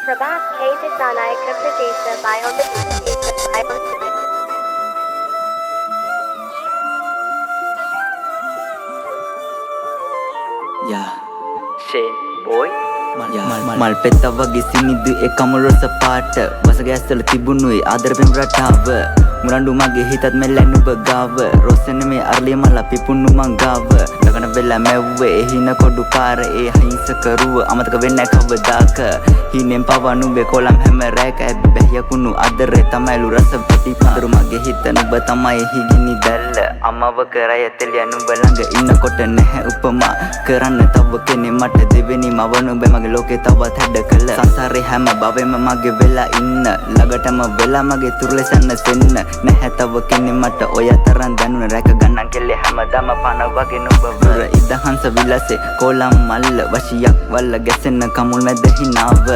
Prabhas K. Disanayaka Pradesha Yeah. Shane boy මල් පෙත්ත වගේ සිනිදු එකම රස පාට වසගැස්සල තිබුණුයි ආදර පෙම් රටාව මුරණ්ඩු මගේ හිතත් මෙල්ලැන් නුඹ ගාව රොස්සන මේ අරලිය මල පිපුණු මං ගාව ලගන වෙලා මැව්වේ එහින කොඩු පාර ඒ හිංසකරුව අමතක වෙන්නේ කවදාක හිනෙන් පවා නුඹේ කොලම් හැම රැක බැහැයකුණු අදරේ තමයිලු රස පිටි පාරු මගේ හිත නුඹ තමයි හිගිනි දැල්ල අමව කරය තෙලිය නුඹ ළඟ ඉන්නකොට නැහැ උපමා කරන්න තව කෙනෙක් මට දෙවෙනි මව නුඹ මගේ ලෝකේ තවත් හැඩ කළ සංසාරේ හැම භවෙම මගේ වෙලා ඉන්න ළඟටම වෙලා මගේ තුරුලසන්න සෙන්න නැහැ තව කෙනෙක් මට ඔය තරම් දැනුන රැක ගන්නන් කෙල්ලේ හැමදාම පන වගේ නුඹ වර ඉදහංස විලාසේ කොලම් මල්ල වශියක් වල්ල ගැසෙන්න කමුල් මැද හිනාව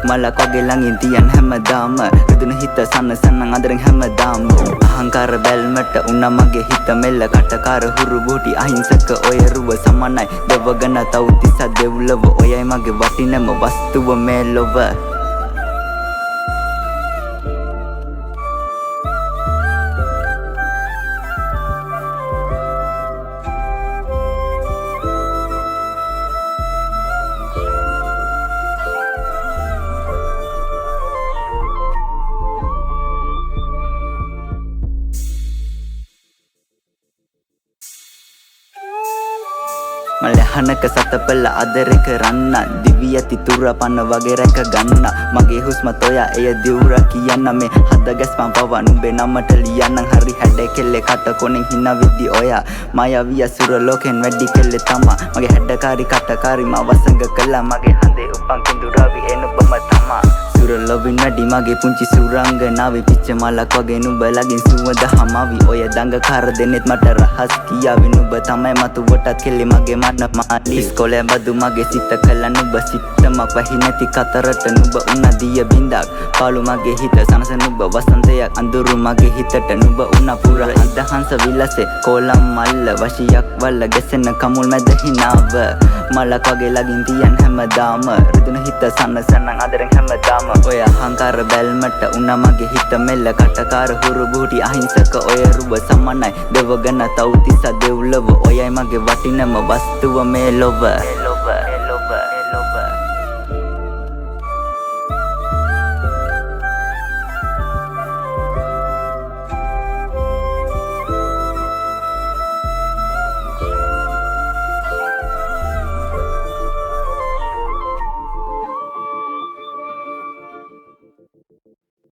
මලක් වගේ ළඟින් තියන් හැමදාම රිදුන හිත සන්නසන්න අදරෙන් හැමදාම අහංකාර බැල්මට උනා මගේ හිත මෙල්ල කටකාර හුරු බුටි අහිංසක ඔය රුව සමනයි දෙවගන තවුතිස දෙව්ලව ඔයයි මගේ වටිනම වස්තුව මේ ලොව මලහනක සතපල අදර කරන්න දිවි ඇති තුර පන්න වගේ රැක ගන්න මගේ හුස්ම තොයා එය දිවුර කියන්න මේ හද ගැස්පම් පවා නුඹේ නමට ලියන්න හරි හැඩ කෙල්ලේ කට කොනෙන් හින විදි ඔයා මායාවිය සුර ලෝකෙන් වැඩි කෙල්ලේ තමා මගේ හැඩකාරි කටකාරි මා වසඟ කළා මගේ හඳේ උපන් කිඳුරාවි එනුබම තමා සුර ලොවින් වැඩි මගේ පුංචි සුරංගනාවේ පිච්ච මලක් වගේ නුඹ ළඟින් සුවඳ හමාවි ඔය දඟ කර දෙනෙත් මට රහස් කියාවි නුඹ තමයි මතුවටත් කෙල්ලේ මගේ මාලි ඉස්කෝලේ බදු මගේ සිත කළා නුඹ සිතම පහි නැති කතරට නුඹ උනා දිය බින්දක් පාළු මගේ හිත සනස නුඹ වසන්තයක් අඳුරු මගේ හිතට නුඹ උනා පුර ඉදහංස විලාසේ කොලම් මල්ල වශියක් වල්ල ගැසෙන කමුල් මැද හිනාව මලක් වගේ ළඟින් තියන් හැමදාම රිදුන හිත සනසන අදරෙන් හැමදාම ඔය අහංකාර බැල්මට උනා මගේ හිත මෙල්ල කටකාර හුරු බුටි අහිංසක ඔය රුව සමනයි දෙවගන තවුතිස දෙව්ලව ඔයයි මගේ වටිනම වස්තුව මේ ලොව